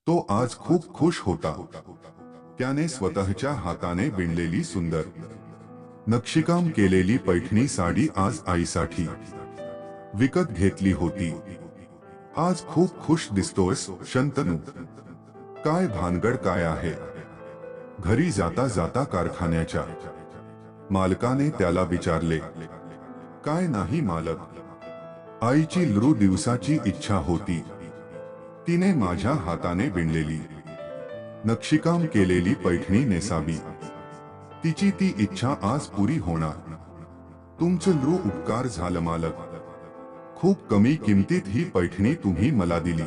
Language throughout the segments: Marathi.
तो आज खूप खुश होता. त्याने स्वतःच्या हाताने विणलेली सुंदर नक्षीकाम केलेली पैठणी साडी आज आईसाठी विकत घेतली होती. आज खूप खुश दिसतोयस शंतनू. काय भानगड काय आहे? घरी जाता जाता कारखान्याच्या मालकाने त्याला विचारले. काय नाही मालक, आईची लरू दिवसाची इच्छा होती. तिने माझ्या हाताने विणलेली नक्षीकाम केलेली पैठणी नेसावी. तिची ती इच्छा आज पुरी होणार. तुमचं लरू उपकार झालं मालक. खूप कमी किमतीत ही पैठणी तुम्ही मला दिली.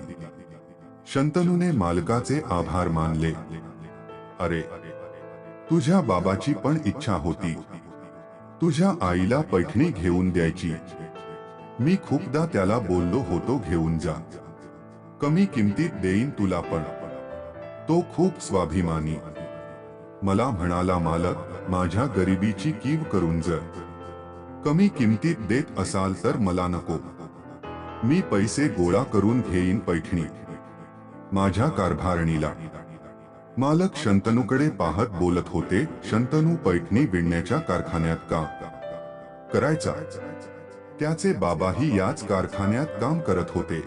शंतनूने मालकाचे आभार मानले. अरे, तुझ्या बाबाची पण इच्छा होती. तुझ्या आईला पैठणी घेऊन द्यायची. मी खूपदा त्याला बोललो होतो घेऊन जा. कमी किमतीत देईन तुला पण. तो खूप स्वाभिमानी. मला म्हणाला मालक, माझ्या गरिबीची कीव करून जर कमी किमतीत देत असाल तर मला नको. मी पैसे गोळा करून घेईन पैठणी माझ्या कारभारणीला. मालक शंतनूकडे पाहत बोलत होते. शंतनू पैठणी विणण्याच्या कारखान्यात काम करायचा. त्याचे बाबाही याच कारखान्यात काम करत होते.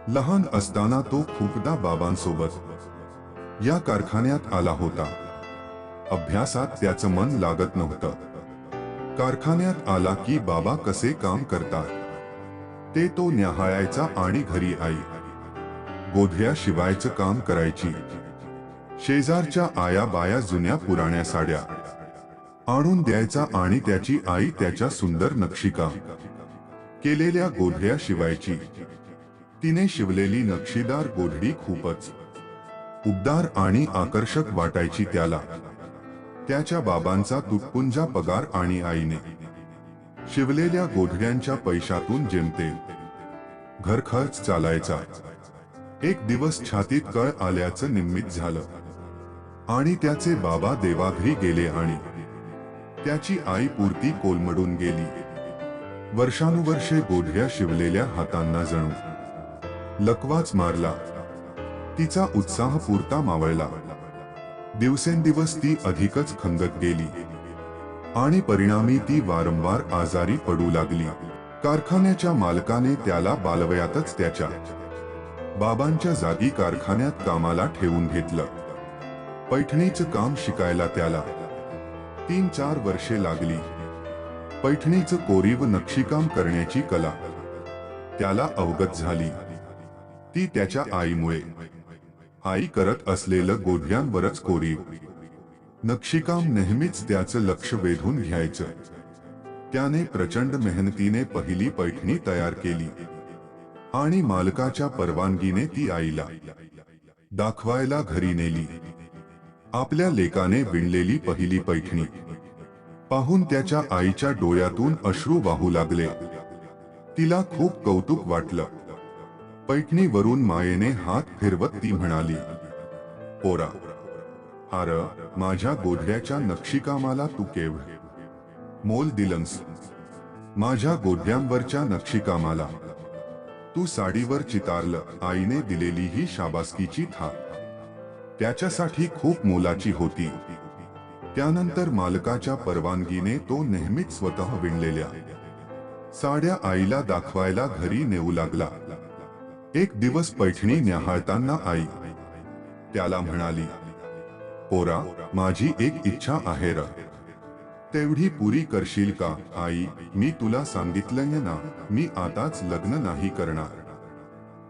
लहान असताना तो खूपदा बाबांसोबत या कारखान्यात आला होता. अभ्यासात त्याचं मन लागत नव्हतं. कारखान्यात आला की बाबा कसे काम करतात ते तो न्याहाळायचा आणि घरी आई गोधड्या शिवायचं काम करायची. शेजारच्या आया बाया जुन्या पुराण्या साड्या आणून द्यायचा आणि त्याची आई त्याच्या सुंदर नक्षीकाम केलेल्या गोधड्या शिवायची. तिने शिवलेली नक्षीदार गोधडी खूपच उबदार आणि आकर्षक वाटायची त्याला. त्याच्या बाबांचा तुटपुंजा पगार आणि आईने शिवलेल्या गोधड्यांच्या पैशातून जेमतेम घरखर्च चालायचा. एक दिवस छातीत कळ आल्याचं निमित्त झालं आणि त्याचे बाबा देवाघरी गेले आणि त्याची आई पुरती कोलमडून गेली. वर्षानुवर्षे गोधड्या शिवलेल्या हातांना जणू लकवाच मारला. तिचा उत्साह पुरता मावळला. दिवसेंदिवस ती अधिकच खंगत गेली आणि परिणामी ती वारंवार आजारी पडू लागली. कारखान्याच्या मालकाने त्याला बालवयातच त्याच्या बाबांच्या जागी कारखान्यात कामाला ठेवून घेतलं. पैठणीचं काम शिकायला त्याला 3-4 वर्षे लागली. पैठणीचं कोरीव नक्षीकाम करण्याची कला त्याला अवगत झाली. ती त्याच्या आईमुळे. आई करत असलेलं गोधड्यांवरच कोरीव नक्षीकाम नेहमीच त्याचं लक्ष वेधून घ्यायचं. त्याने प्रचंड मेहनतीने पहिली पैठणी तयार केली आणि मालकाच्या परवानगीने ती आईला दाखवायला घरी नेली. आपल्या लेकाने विणलेली पहिली पैठणी पाहून त्याच्या आईच्या डोळ्यातून अश्रू वाहू लागले. तिला खूप कौतुक वाटलं. पैठणीवरून मायेने हात फिरवत ती म्हणाली, पोरा, अरे, माझ्या गोधड्याच्या नक्षीकामाला तू केवढं मोल दिलंस. माझ्या गोधड्यांवरच्या नक्षीकामाला तू साडीवर चितारलं. आईने दिलेली ही शाबासकीची थाप त्याच्यासाठी खूप मोलाची होती. त्यानंतर मालकाच्या परवानगीने तो नेहमीच स्वतः विणलेल्या साड्या आईला दाखवायला घरी नेऊ लागला. एक दिवस पैठणी न्याहाळताना आई त्याला म्हणाली, पोरा, माझी एक इच्छा आहे र. तेवढी पुरी करशील का? आई, मी तुला सांगितलं ना, मी आताच लग्न नाही करणार.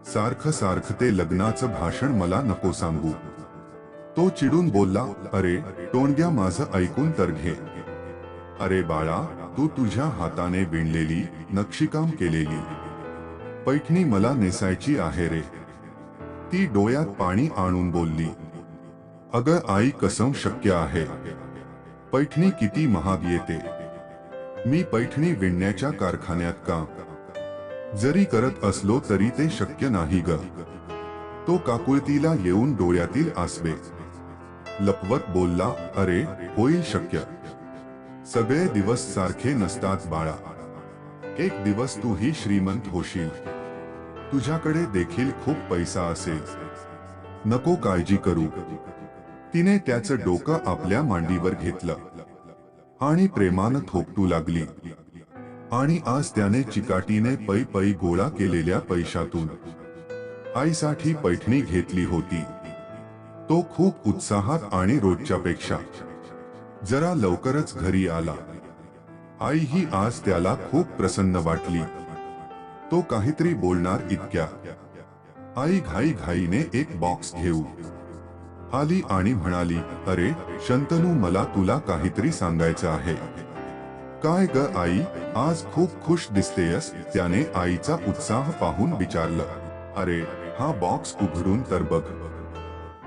सारखं सारखं ते लग्नाचं भाषण मला नको सांगू. तो चिडून बोलला. अरे टोणग्या, माझं ऐकून तर घे. अरे बाळा, तू तुझ्या हाताने विणलेली नक्षीकाम केलेली पैठणी मला नेसायची आहे रे. ती डोळ्यात पाणी आणून बोलली. अगं आई, कसं शक्य आहे? पैठणी किती महाग येते. मी पैठणी विणण्याच्या कारखान्यात काम जरी करत असलो तरी ते शक्य नाही ग. तो काकुळतीला येऊन डोळ्यातील आसवे लपवत बोलला. अरे, होईल शक्य. सगळे दिवस सारखे नसतात बाळा. एक दिवस तूही श्रीमंत होशील. तुझ्याकडे देखील खूप पैसा असेल. नको काळजी करू. तिने त्याचं डोकं आपल्या मांडीवर घेतलं आणि प्रेमानं थोपटू लागली. आणि आज त्याने चिकाटीने पै पै गोळा केलेल्या पैशातून आईसाठी पैठणी घेतली होती. तो खूप उत्साहात आणि रोजच्यापेक्षा जरा लवकरच घरी आला. आई ही आज त्याला खूप प्रसन्न वाटली. तो काहीतरी बोलणार इतक्या आई घाईघाईने एक बॉक्स घेऊ आली आणि म्हणाली, अरे शंतनू, मला तुला काहीतरी सांगायचं आहे. काय ग आई, आज खूप खुश दिसतेयस? त्याने आईचा उत्साह पाहून विचारलं. अरे हा बॉक्स उघडून तर बघ,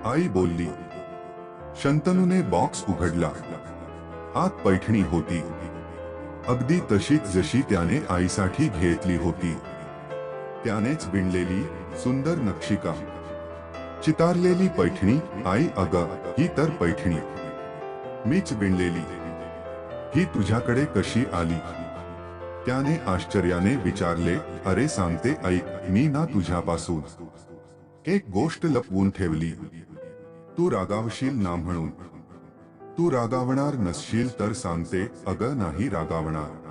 आई बोलली. शंतनूने बॉक्स उघडला. आत पैठणी होती, अगदी तशीच जशी त्याने आईसाठी घेतली होती. त्यानेच विणलेली सुंदर नक्षीकाम, चितारलेली पैठणी. आई, अगं, ही तर पैठणी मीच विणलेली. ही तुझ्याकडे कशी आली? त्याने आश्चर्याने विचारले. अरे सांगते ऐक, मी ना तुझ्यापासून एक गोष्ट लपवून ठेवली. तू रागावशील ना म्हणून. तू रागावणार नसशील तर सांगते. अगं नाही रागावणार.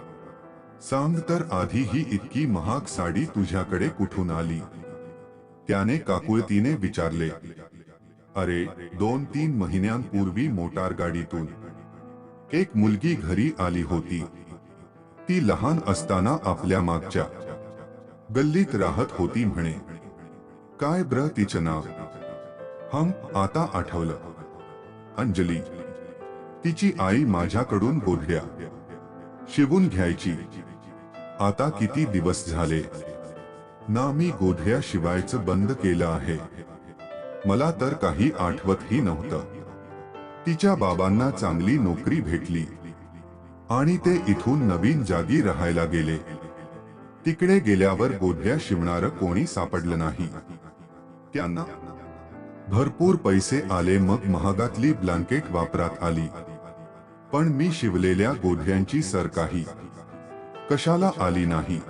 सांग तर आधी, ही इतकी महाग साडी तुझ्याकडे कुठून आली? त्याने काकुळतीने विचारले. अरे 2-3 महिन्यांपूर्वी मोटारगाडीतून एक मुलगी घरी आली होती. ती लहान असताना आपल्या मागच्या गल्लीत राहत होती म्हणे. काय ब्र तिचं नाव? आता आठवलं, अंजली. तिची आई माझ्याकडून गोधड्या शिवून घ्यायची. आता किती दिवस झाले ना मी गोधड्या शिवायचं बंद केलं आहे. मला तर काही आठवतही नव्हतं. तिच्या बाबांना चांगली नोकरी भेटली आणि ते इथून नवीन जागी राहायला गेले. तिकडे गेल्यावर गोधड्या शिवणारं कोणी सापडलं नाही. त्यांना भरपूर पैसे आले. मग महागातली ब्लँकेट वापरात आली. पण मी शिवलेल्या गोधड्यांची सर काही कशाला आली नाही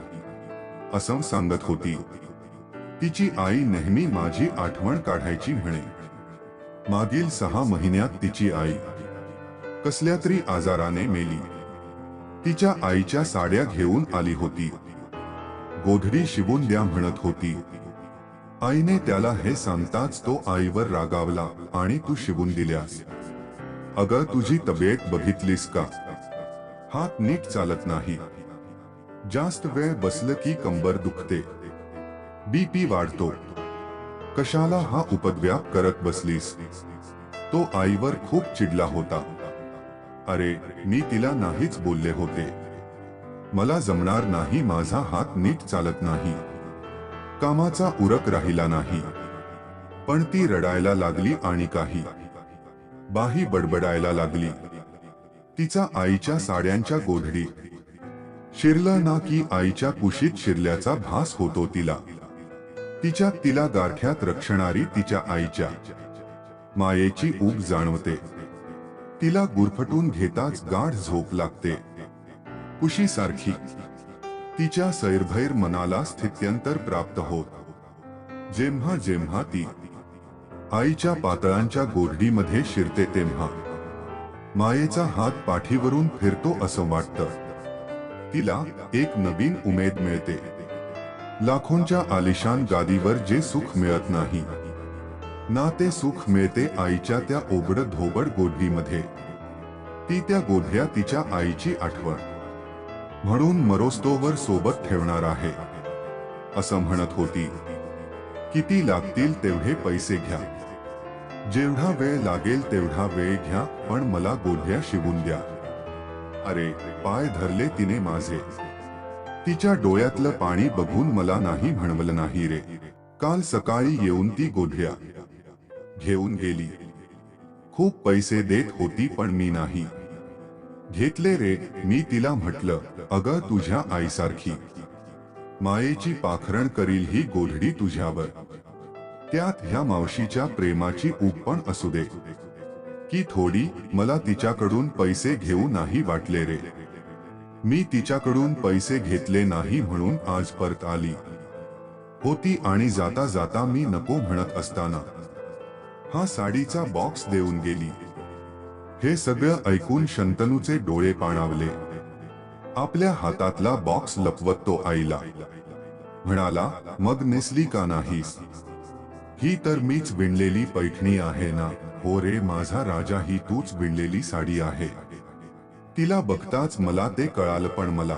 असं सांगत होती. तिची आई नेहमी माझी आठवण काढायची म्हणे. मागील 6 महिन्यात तिची आई कसल्या तरी आजाराने मेली. तिच्या आईच्या साड्या घेऊन आली होती. गोधडी शिवून द्या म्हणत होती. आईने त्याला हे सांगताच तो आईवर रागावला आणि तू शिवून दिल्यास. अगं तुझी तब्येत बघितलीस का? हात नीट चालत नाही. जास्त वेळ बसलं की कंबर दुखते, बीपी वाढतो. कशाला हा उपद्व्याप करत बसलीस? तो आईवर खूप चिडला होता. अरे मी तिला नाहीच बोलले होते. मला जमणार नाही, माझा हात नीट चालत नाही, कामाचा उरक राहिला नाही. पण ती रडायला लागली आणि काही बाही बडबडायला लागली. तिचा आईच्या साड्यांच्या गोधडी शिरलं ना की आईच्या कुशीत शिरल्याचा भास होतो तिला. तिला गारठ्यात रक्षणारी तिच्या आईच्या मायेची ऊब जाणवते. तिला गुरफटून घेताच गाढ झोप लागते. कुशीसारखी तिच्या सैरभैर मनाला स्थित्यंतर प्राप्त होत. जेव्हा जेव्हा ती आईच्या पातळांच्या गोधडीमध्ये शिरते तेव्हा मायेचा हात पाठीवरून फिरतो असं वाटतं. तिला एक नवीन उमेद मिळते. लाखोंच्या आलिशान गादीवर जे सुख मिळत नाही ना, ते सुख मिळते आईच्या त्या ओबड धोबड गोधडीमध्ये. ती त्या गोधड्या तिच्या आईची आठवण म्हणून मरोस्तोवर सोबत ठेवणार आहे असं म्हणत होती. किती लागतील तेवढे पैसे घ्या, जेवढा वेळ लागेल तेवढा वेळ घ्या, पण मला गोधड्या शिवून द्या. अरे पाय धरले तिने माझे. तिच्या डोळ्यातलं पाणी बघून मला नाही म्हणवलं नाही रे. काल सकाळी येऊन ती गोधड्या घेऊन गेली. खूप पैसे देत होती पण मी नाही घेतले रे. मी तिला म्हटलं, अगं तुझ्या आईसारखी मायेची पाखरण करील ही गोधडी तुझ्यावर. त्यात ह्या मावशीच्या प्रेमाची ऊब पण असू दे की थोडी. मला तिच्याकडून पैसे घेऊ नाही वाटले रे. मी तिच्याकडून पैसे घेतले नाही म्हणून आज परत आली होती आणि जाता जाता मी नको म्हणत असताना हा साडीचा बॉक्स देऊन गेली. हे सगळं ऐकून शंतनूचे डोळे पाणावले. आपल्या हातातला बॉक्स लपवत तो आईला म्हणाला, मग नेसली का नाहीस? ही तर मीच विणलेली पैठणी आहे ना. हो रे माझा राजा, ही तूच विणलेली साडी आहे. तिला बघताच मला ते कळालं, पण मला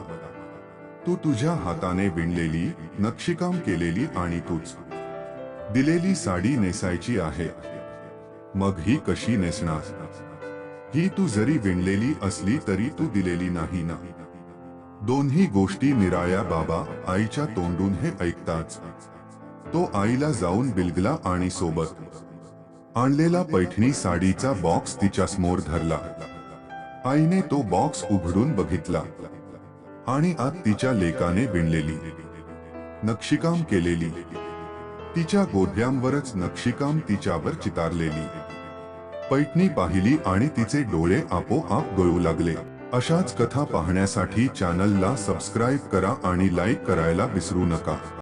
तू तुझ्या हाताने विणलेली, नक्षीकाम केलेली आणि तूच दिलेली साडी नेसायची आहे. मग ही कशी नेसणार? ही तू जरी विणलेली असली तरी तू दिलेली नाही ना. दोन्ही गोष्टी निराळ्या बाबा. आईच्या तोंडून हे ऐकताच तो आईला जाऊन बिलगला आणि सोबत आणलेला पैठणी साडीचा बॉक्स तिच्या समोर धरला. आईने तो बॉक्स उघडून बघितला आणि आत तिच्या लेकाने विणलेली, नक्षीकाम केलेली, तिच्या गोधड्यांवरच नक्षीकाम तिच्यावर चितारलेली पैठणी पाहिली आणि तिचे डोळे आपोआप गळू लागले. अशाच कथा पाहण्यासाठी चॅनलला सबस्क्राईब करा आणि लाईक करायला विसरू नका.